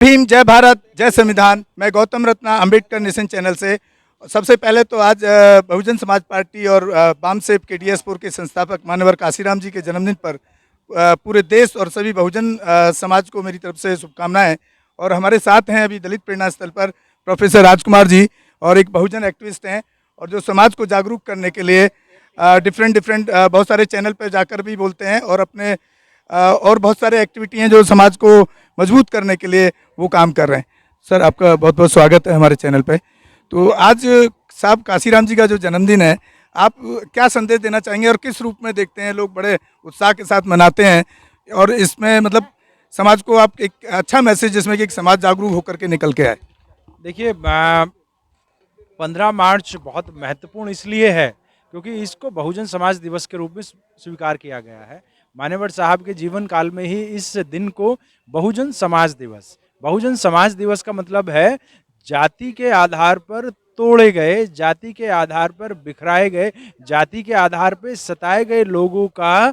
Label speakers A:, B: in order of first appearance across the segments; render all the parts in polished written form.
A: भीम, जय भारत, जय संविधान। मैं गौतम रत्ना, अम्बेडकर नेशन चैनल से। सबसे पहले तो आज बहुजन समाज पार्टी और बामसेफ के डीएस4 के संस्थापक मान्यवर काशीराम जी के जन्मदिन पर पूरे देश और सभी बहुजन समाज को मेरी तरफ से शुभकामनाएं। और हमारे साथ हैं अभी दलित प्रेरणा स्थल पर प्रोफेसर राजकुमार जी, और एक बहुजन एक्टिविस्ट हैं, और जो समाज को जागरूक करने के लिए डिफरेंट डिफरेंट बहुत सारे चैनल पर जाकर भी बोलते हैं, और अपने और बहुत सारे एक्टिविटी हैं जो समाज को मजबूत करने के लिए वो काम कर रहे हैं। सर, आपका बहुत बहुत स्वागत है हमारे चैनल पे। तो आज साहब काशीराम जी का जो जन्मदिन है, आप क्या संदेश देना चाहेंगे और किस रूप में देखते हैं? लोग बड़े उत्साह के साथ मनाते हैं, और इसमें मतलब समाज को आप एक अच्छा मैसेज, जिसमें कि एक समाज जागरूक होकर के निकल के आए।
B: देखिए, 15 मार्च बहुत महत्वपूर्ण इसलिए है क्योंकि इसको बहुजन समाज दिवस के रूप में स्वीकार किया गया है। मान्यवर साहब के जीवन काल में ही इस दिन को बहुजन समाज दिवस का मतलब है जाति के आधार पर तोड़े गए, जाति के आधार पर बिखराए गए, जाति के आधार पर सताए गए लोगों का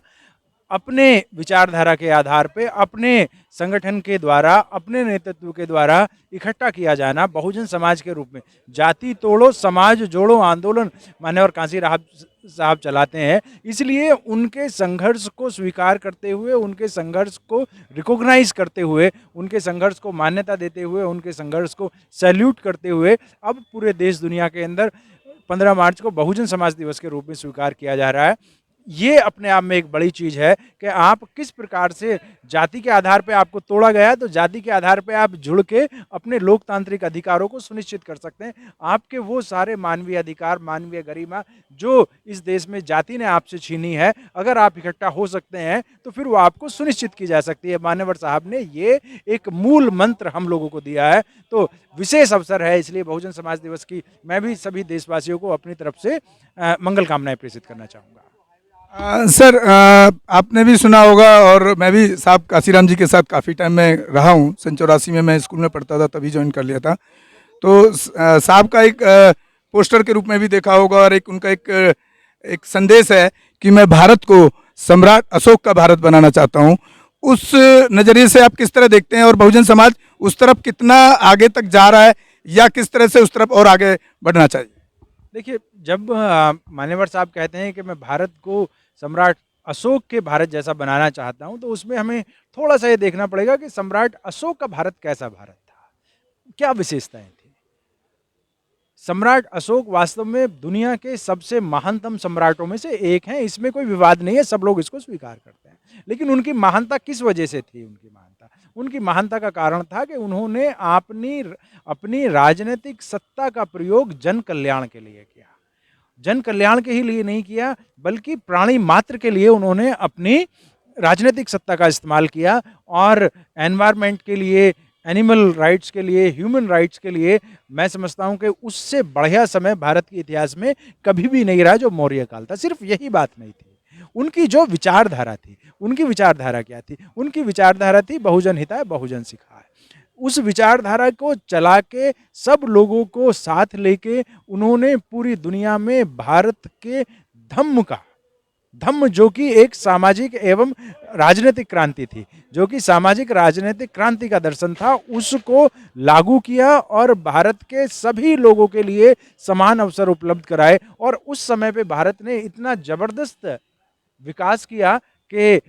B: अपने विचारधारा के आधार पे, अपने संगठन के द्वारा, अपने नेतृत्व के द्वारा इकट्ठा किया जाना बहुजन समाज के रूप में। जाति तोड़ो समाज जोड़ो आंदोलन मान्यवर काशी साहब चलाते हैं। इसलिए उनके संघर्ष को स्वीकार करते हुए, उनके संघर्ष को रिकॉग्नाइज करते हुए, उनके संघर्ष को मान्यता देते हुए, उनके संघर्ष को सैल्यूट करते हुए अब पूरे देश दुनिया के अंदर 15 मार्च को बहुजन समाज दिवस के रूप में स्वीकार किया जा रहा है। ये अपने आप में एक बड़ी चीज़ है कि आप किस प्रकार से जाति के आधार पे आपको तोड़ा गया है, तो जाति के आधार पे आप जुड़ के अपने लोकतांत्रिक अधिकारों को सुनिश्चित कर सकते हैं। आपके वो सारे मानवीय अधिकार, मानवीय गरिमा जो इस देश में जाति ने आपसे छीनी है, अगर आप इकट्ठा हो सकते हैं तो फिर वो आपको सुनिश्चित की जा सकती है। मान्यवर साहब ने ये एक मूल मंत्र हम लोगों को दिया है। तो विशेष अवसर है, इसलिए बहुजन समाज दिवस की मैं भी सभी देशवासियों को अपनी तरफ से मंगल कामनाएं प्रेषित करना चाहूँगा।
A: सर, आपने भी सुना होगा, और मैं भी साहब काशीराम जी के साथ काफ़ी टाइम में रहा हूँ। सन 84 में मैं स्कूल में पढ़ता था, तभी ज्वाइन कर लिया था। तो साहब का एक पोस्टर के रूप में भी देखा होगा, और एक उनका एक संदेश है कि मैं भारत को सम्राट अशोक का भारत बनाना चाहता हूँ। उस नज़रिए से आप किस तरह देखते हैं, और बहुजन समाज उस तरफ कितना आगे तक जा रहा है, या किस तरह से उस तरफ और आगे बढ़ना चाहिए?
B: देखिए, जब मान्यवर साहब कहते हैं कि मैं भारत को सम्राट अशोक के भारत जैसा बनाना चाहता हूं, तो उसमें हमें थोड़ा सा ये देखना पड़ेगा कि सम्राट अशोक का भारत कैसा भारत था, क्या विशेषताएं थी। सम्राट अशोक वास्तव में दुनिया के सबसे महानतम सम्राटों में से एक हैं, इसमें कोई विवाद नहीं है, सब लोग इसको स्वीकार करते हैं। लेकिन उनकी महानता किस वजह से थी? उनकी महानता का कारण था कि उन्होंने अपनी अपनी राजनीतिक सत्ता का प्रयोग जन कल्याण के लिए किया। जन कल्याण के ही लिए नहीं किया, बल्कि प्राणी मात्र के लिए उन्होंने अपनी राजनीतिक सत्ता का इस्तेमाल किया। और एनवायरमेंट के लिए, एनिमल राइट्स के लिए, ह्यूमन राइट्स के लिए मैं समझता हूँ कि उससे बढ़िया समय भारत के इतिहास में कभी भी नहीं रहा जो मौर्य काल था। सिर्फ यही बात नहीं थी, उनकी जो विचारधारा थी, उनकी विचारधारा क्या थी? उनकी विचारधारा थी बहुजन हिताय बहुजन सिखाय। उस विचारधारा को चला के, सब लोगों को साथ लेके उन्होंने पूरी दुनिया में भारत के धम्म जो कि एक सामाजिक एवं राजनीतिक क्रांति थी, जो कि सामाजिक राजनीतिक क्रांति का दर्शन था, उसको लागू किया और भारत के सभी लोगों के लिए समान अवसर उपलब्ध कराए। और उस समय पे भारत ने इतना जबरदस्त विकास किया कि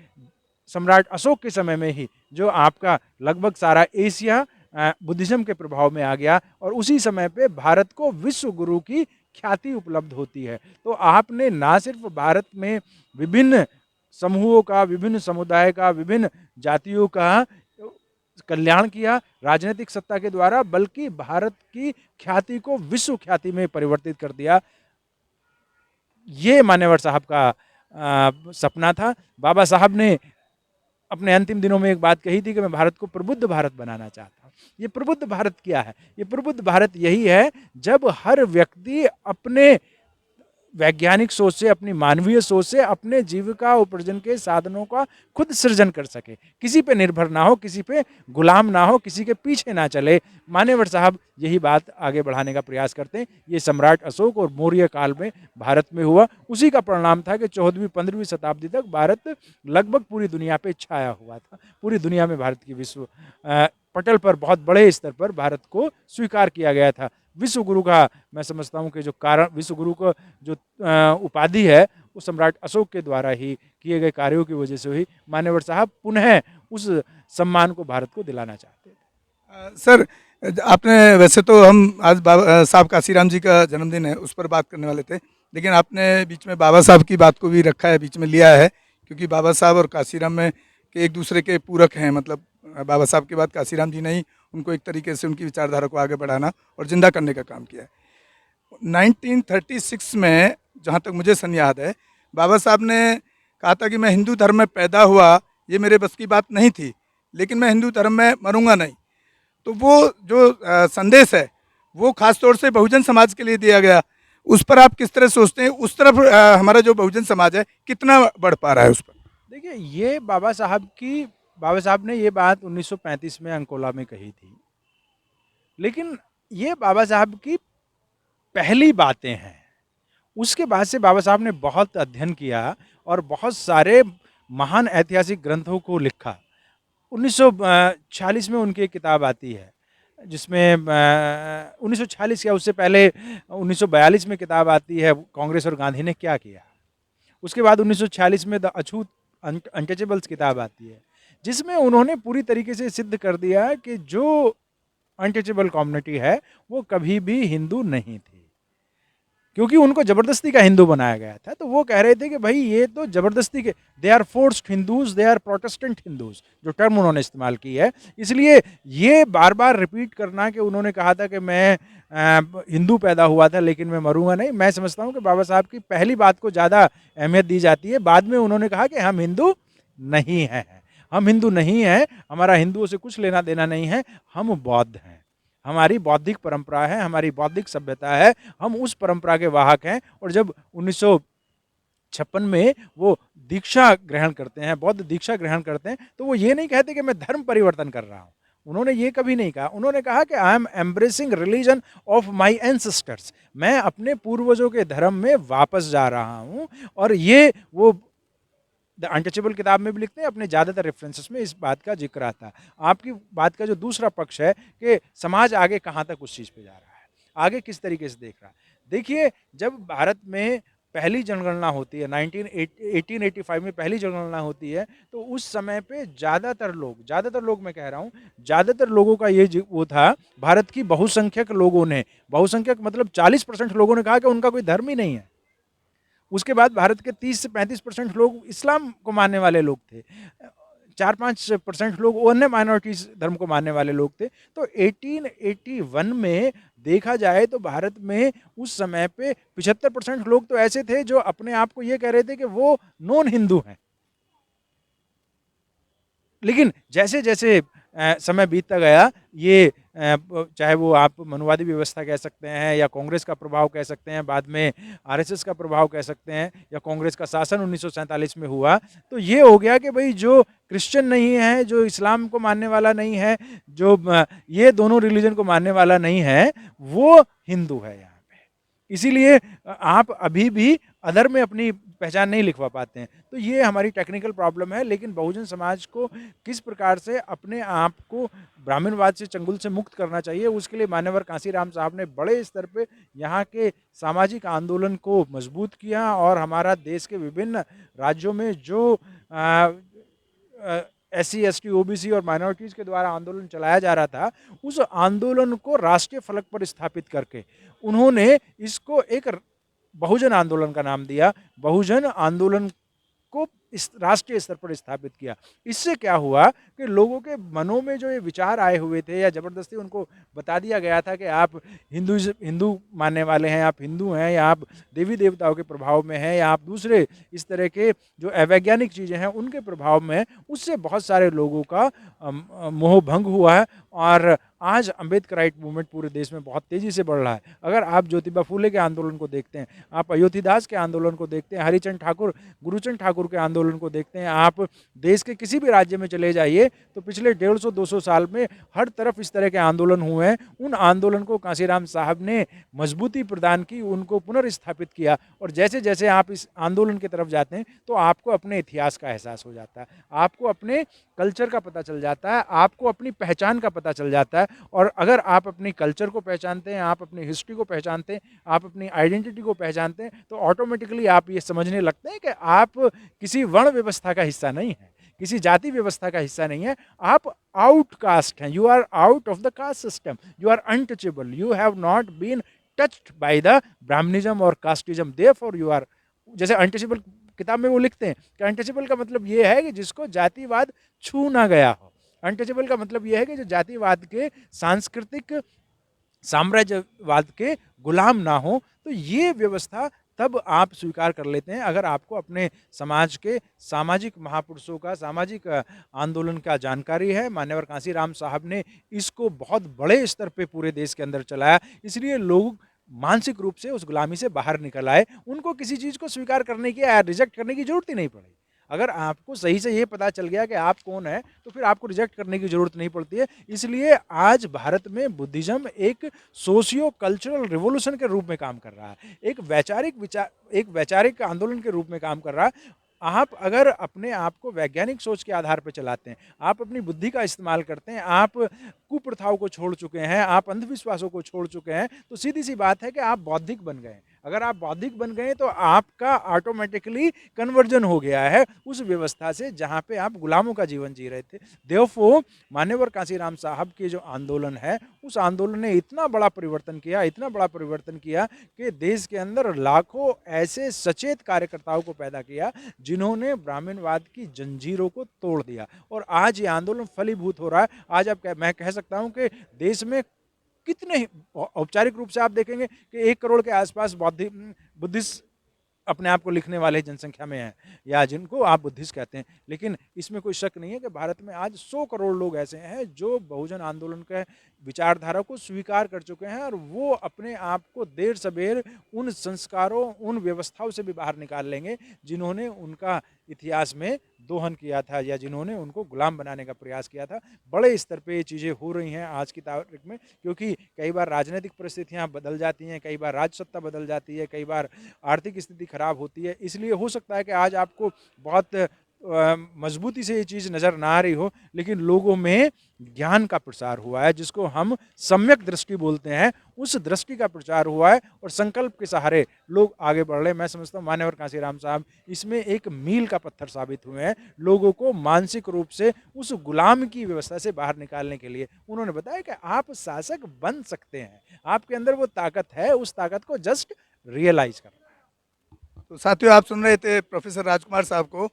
B: सम्राट अशोक के समय में ही जो आपका लगभग सारा एशिया बुद्धिज्म के प्रभाव में आ गया, और उसी समय पे भारत को विश्व गुरु की ख्याति उपलब्ध होती है। तो आपने ना सिर्फ भारत में विभिन्न समूहों का, विभिन्न समुदाय का, विभिन्न जातियों का कल्याण किया राजनीतिक सत्ता के द्वारा, बल्कि भारत की ख्याति को विश्व ख्याति में परिवर्तित कर दिया। ये मान्यवर साहब का सपना था। बाबा साहब ने अपने अंतिम दिनों में एक बात कही थी कि मैं भारत को प्रबुद्ध भारत बनाना चाहता हूँ। ये प्रबुद्ध भारत क्या है? ये प्रबुद्ध भारत यही है जब हर व्यक्ति अपने वैज्ञानिक सोच से, अपनी मानवीय सोच से अपने जीविका उपार्जन के साधनों का खुद सृजन कर सके, किसी पे निर्भर ना हो, किसी पे गुलाम ना हो, किसी के पीछे ना चले। मान्यवर साहब यही बात आगे बढ़ाने का प्रयास करते हैं। ये सम्राट अशोक और मौर्य काल में भारत में हुआ, उसी का परिणाम था कि 14वीं-15वीं शताब्दी तक भारत लगभग पूरी दुनिया पे छाया हुआ था। पूरी दुनिया में भारत की पटल पर बहुत बड़े स्तर पर भारत को स्वीकार किया गया था। विश्व गुरु का मैं समझता हूँ कि जो कारण, विश्व गुरु को जो उपाधि है वो सम्राट अशोक के द्वारा ही किए गए कार्यों की वजह से हुई। मान्यवर साहब पुनः उस सम्मान को भारत को दिलाना चाहते थे।
A: सर, आपने वैसे तो हम आज बाबा साहब काशीराम जी का जन्मदिन है उस पर बात करने वाले थे, लेकिन आपने बीच में बाबा साहब की बात को भी रखा है, बीच में लिया है, क्योंकि बाबा साहब और काशीराम में के एक दूसरे के पूरक हैं। मतलब बाबा साहब के बाद काशीराम जी ने ही उनको एक तरीके से उनकी विचारधारा को आगे बढ़ाना और जिंदा करने का काम किया है। 1936 में जहाँ तक मुझे सन याद है, बाबा साहब ने कहा था कि मैं हिंदू धर्म में पैदा हुआ, ये मेरे बस की बात नहीं थी, लेकिन मैं हिंदू धर्म में मरूंगा नहीं। तो वो जो संदेश है वो खास तौर से बहुजन समाज के लिए दिया गया। उस पर आप किस तरह सोचते हैं? उस तरफ हमारा जो बहुजन समाज है कितना बढ़ पा रहा है उस पर?
B: देखिए, ये बाबा साहब ने ये बात 1935 में अंकोला में कही थी, लेकिन ये बाबा साहब की पहली बातें हैं। उसके बाद से बाबा साहब ने बहुत अध्ययन किया और बहुत सारे महान ऐतिहासिक ग्रंथों को लिखा। 1946 में उनकी एक किताब आती है जिसमें 1946 या उससे पहले 1942 में किताब आती है, कांग्रेस और गांधी ने क्या किया। उसके बाद 1946 में द अछूत अनटचेबल्स किताब आती है, जिसमें उन्होंने पूरी तरीके से सिद्ध कर दिया कि जो अनटचेबल कम्युनिटी है वो कभी भी हिंदू नहीं थी, क्योंकि उनको जबरदस्ती का हिंदू बनाया गया था। तो वो कह रहे थे कि भाई ये तो जबरदस्ती के, they are forced Hindus, they are Protestant Hindus, जो टर्म उन्होंने इस्तेमाल की है। इसलिए ये बार बार रिपीट करना कि उन्होंने कहा था कि मैं हिंदू पैदा हुआ था लेकिन मैं मरूंगा नहीं, मैं समझता हूँ कि बाबा साहब की पहली बात को ज़्यादा अहमियत दी जाती है। बाद में उन्होंने कहा कि हम हिंदू नहीं हैं, हम हिंदू नहीं हैं, हमारा हिंदुओं से कुछ लेना देना नहीं है, हम बौद्ध हैं, हमारी बौद्धिक परंपरा है, हमारी बौद्धिक सभ्यता है, हम उस परंपरा के वाहक हैं। और जब 1956 में वो दीक्षा ग्रहण करते हैं, बौद्ध दीक्षा ग्रहण करते हैं, तो वो ये नहीं कहते कि मैं धर्म परिवर्तन कर रहा हूँ। उन्होंने ये कभी नहीं कहा। उन्होंने कहा कि I am embracing religion of my ancestors, मैं अपने पूर्वजों के धर्म में वापस जा रहा हूँ। और ये वो द अनटचेबल किताब में भी लिखते हैं, अपने ज़्यादातर रेफरेंसेस में इस बात का जिक्र आता है। आपकी बात का जो दूसरा पक्ष है कि समाज आगे कहाँ तक उस चीज़ पे जा रहा है, आगे किस तरीके से देख रहा है। देखिए, जब भारत में पहली जनगणना होती है, 1885 में पहली जनगणना होती है, तो उस समय पे ज़्यादातर लोग मैं कह रहा हूँ, ज़्यादातर लोगों का ये वो था, भारत की बहुसंख्यक लोगों ने, बहुसंख्यक मतलब 40% लोगों ने कहा कि उनका कोई धर्म ही नहीं है। उसके बाद भारत के 30 से 35% लोग इस्लाम को मानने वाले लोग थे, 4-5% लोग अन्य माइनॉरिटीज धर्म को मानने वाले लोग थे। तो 1881 में देखा जाए तो भारत में उस समय पे 75% लोग तो ऐसे थे जो अपने आप को ये कह रहे थे कि वो नॉन हिंदू हैं। लेकिन जैसे जैसे समय बीतता गया, ये चाहे वो आप मनुवादी व्यवस्था कह सकते हैं या कांग्रेस का प्रभाव कह सकते हैं, बाद में आरएसएस का प्रभाव कह सकते हैं, या कांग्रेस का शासन 1947 में हुआ, तो ये हो गया कि भाई जो क्रिश्चियन नहीं है, जो इस्लाम को मानने वाला नहीं है, जो ये दोनों रिलीजन को मानने वाला नहीं है, वो हिंदू है यहाँ पे। इसीलिए आप अभी भी अधर में अपनी पहचान नहीं लिखवा पाते हैं। तो ये हमारी टेक्निकल प्रॉब्लम है। लेकिन बहुजन समाज को किस प्रकार से अपने आप को ब्राह्मणवाद से, चंगुल से मुक्त करना चाहिए, उसके लिए मान्यवर कांसीराम साहब ने बड़े स्तर पे यहाँ के सामाजिक आंदोलन को मजबूत किया। और हमारा देश के विभिन्न राज्यों में जो SC, ST, OBC और माइनॉरिटीज़ के द्वारा आंदोलन चलाया जा रहा था, उस आंदोलन को राष्ट्रीय फलक पर स्थापित करके उन्होंने इसको एक बहुजन आंदोलन का नाम दिया, बहुजन आंदोलन को इस राष्ट्रीय स्तर पर स्थापित किया। इससे क्या हुआ कि लोगों के मनों में जो ये विचार आए हुए थे, या जबरदस्ती उनको बता दिया गया था कि आप हिंदू मानने वाले हैं, आप हिंदू हैं, या आप देवी देवताओं के प्रभाव में हैं, या आप दूसरे इस तरह के जो अवैज्ञानिक चीज़ें हैं उनके प्रभाव में, उससे बहुत सारे लोगों का मोह भंग हुआ है। और आज अम्बेडकराइट मूवमेंट पूरे देश में बहुत तेज़ी से बढ़ रहा है। अगर आप ज्योतिबा फूले के आंदोलन को देखते हैं, आप अयोध्यादास के आंदोलन को देखते हैं, हरिचंद ठाकुर, गुरुचंद ठाकुर के आंदोलन आंदोलन को देखते हैं, आप देश के किसी भी राज्य में चले जाइए तो पिछले 150-200 साल में हर तरफ इस तरह के आंदोलन हुए हैं। उन आंदोलन को कांशीराम साहब ने मजबूती प्रदान की, उनको पुनर्स्थापित किया। और जैसे जैसे आप इस आंदोलन की तरफ जाते हैं तो आपको अपने इतिहास का एहसास हो जाता है, आपको अपने कल्चर का पता चल जाता है, आपको अपनी पहचान का पता चल जाता है। और अगर आप अपनी कल्चर को पहचानते हैं, आप अपनी हिस्ट्री को पहचानते हैं, आप अपनी आइडेंटिटी को पहचानते हैं, तो ऑटोमेटिकली आप ये समझने लगते हैं कि आप किसी वर्ण व्यवस्था का हिस्सा नहीं है, किसी जाति व्यवस्था का हिस्सा नहीं है, आप आउटकास्ट हैं, you are out of the caste system, you are untouchable, you have not been touched by the Brahmanism और कास्टिज्म, देयरफॉर यू आर, जैसे अनटचेबल किताब में वो लिखते हैं कि अनटचेबल का मतलब ये है कि जिसको जातिवाद छू ना गया हो। अनटचेबल का मतलब ये है कि जो जातिवाद के, सांस्कृतिक साम्राज्यवाद के गुलाम ना हो। तो ये व्यवस्था तब आप स्वीकार कर लेते हैं अगर आपको अपने समाज के सामाजिक महापुरुषों का, सामाजिक आंदोलन का जानकारी है। मान्यवर कांशीराम साहब ने इसको बहुत बड़े स्तर पे पूरे देश के अंदर चलाया, इसलिए लोग मानसिक रूप से उस गुलामी से बाहर निकल आए। उनको किसी चीज़ को स्वीकार करने की या रिजेक्ट करने की जरूरत ही नहीं पड़ी। अगर आपको सही से ये पता चल गया कि आप कौन है तो फिर आपको रिजेक्ट करने की जरूरत नहीं पड़ती है। इसलिए आज भारत में बुद्धिज्म एक सोशियो कल्चरल रिवोल्यूशन के रूप में काम कर रहा है, एक वैचारिक आंदोलन के रूप में काम कर रहा है। आप अगर अपने आप को वैज्ञानिक सोच के आधार पर चलाते हैं, आप अपनी बुद्धि का इस्तेमाल करते हैं, आप कुप्रथाओं को छोड़ चुके हैं, आप अंधविश्वासों को छोड़ चुके हैं, तो सीधी सी बात है कि आप बौद्धिक बन गए। अगर आप बौद्धिक बन गए तो आपका ऑटोमेटिकली कन्वर्जन हो गया है उस व्यवस्था से जहाँ पे आप गुलामों का जीवन जी रहे थे। देयरफॉर मान्यवर कांशीराम साहब के जो आंदोलन है, उस आंदोलन ने इतना बड़ा परिवर्तन किया कि देश के अंदर लाखों ऐसे सचेत कार्यकर्ताओं को पैदा किया जिन्होंने ब्राह्मणवाद की जंजीरों को तोड़ दिया। और आज ये आंदोलन फलीभूत हो रहा है। आज मैं कह सकता हूँ कि देश में कितने औपचारिक रूप से आप देखेंगे कि 1 करोड़ के आसपास बुद्धिस्ट अपने आप को लिखने वाले जनसंख्या में हैं, या जिनको आप बुद्धिस्ट कहते हैं। लेकिन इसमें कोई शक नहीं है कि भारत में आज 100 करोड़ लोग ऐसे हैं जो बहुजन आंदोलन के विचारधारा को स्वीकार कर चुके हैं, और वो अपने आप को देर सबेर उन संस्कारों, उन व्यवस्थाओं से भी बाहर निकाल लेंगे जिन्होंने उनका इतिहास में दोहन किया था या जिन्होंने उनको गुलाम बनाने का प्रयास किया था। बड़े स्तर पे ये चीज़ें हो रही हैं आज की तारीख में, क्योंकि कई बार राजनीतिक परिस्थितियाँ बदल जाती हैं, कई बार राजसत्ता बदल जाती है, कई बार आर्थिक स्थिति खराब होती है। इसलिए हो सकता है कि आज आपको बहुत मजबूती से ये चीज़ नज़र ना आ रही हो, लेकिन लोगों में ज्ञान का प्रसार हुआ है, जिसको हम सम्यक दृष्टि बोलते हैं। उस दृष्टि का प्रचार हुआ है और संकल्प के सहारे लोग आगे बढ़ रहे हैं। मैं समझता हूँ मान्यवर कांशीराम साहब इसमें एक मील का पत्थर साबित हुए हैं लोगों को मानसिक रूप से उस गुलाम की व्यवस्था से बाहर निकालने के लिए। उन्होंने बताया कि आप शासक बन सकते हैं, आपके अंदर वो ताकत है, उस ताकत को जस्ट रियलाइज करना है।
A: तो साथियों, आप सुन रहे थे प्रोफेसर राजकुमार साहब को,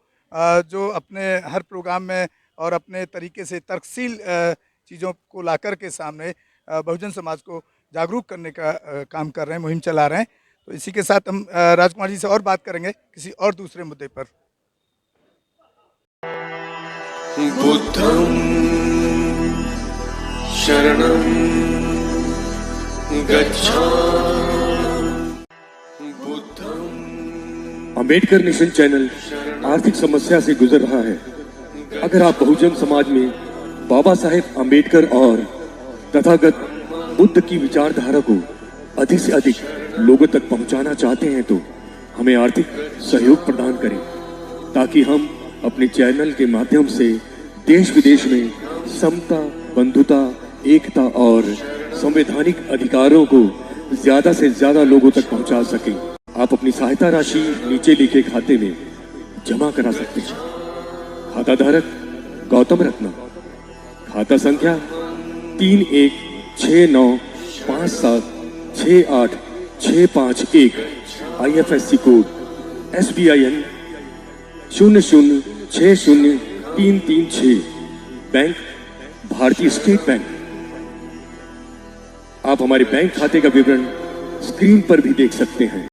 A: जो अपने हर प्रोग्राम में और अपने तरीके से तर्कशील चीज़ों को लाकर के सामने बहुजन समाज को जागरूक करने का काम कर रहे हैं, मुहिम चला रहे हैं। तो इसी के साथ हम राजकुमार जी से और बात करेंगे किसी और दूसरे मुद्दे पर।
C: बुद्धं शरणं गच्छामि।
D: अंबेडकर नेशन चैनल आर्थिक समस्या से गुजर रहा है। अगर आप बहुजन समाज में बाबा साहेब अंबेडकर और तथागत बुद्ध की विचारधारा को अधिक से अधिक लोगों तक पहुंचाना चाहते हैं तो हमें आर्थिक सहयोग प्रदान करें, ताकि हम अपने चैनल के माध्यम से देश विदेश में समता, बंधुता, एकता और संवैधानिक अधिकारों को ज्यादा से ज्यादा लोगों तक पहुंचा सकें। आप अपनी सहायता राशि नीचे लिखे खाते में जमा करा सकते हैं। खाता धारक गौतम रत्ना, खाता संख्या 3169576865 IFSC कोड SBIN 0060336, बैंक भारतीय स्टेट बैंक। आप हमारे बैंक खाते का विवरण स्क्रीन पर भी देख सकते हैं।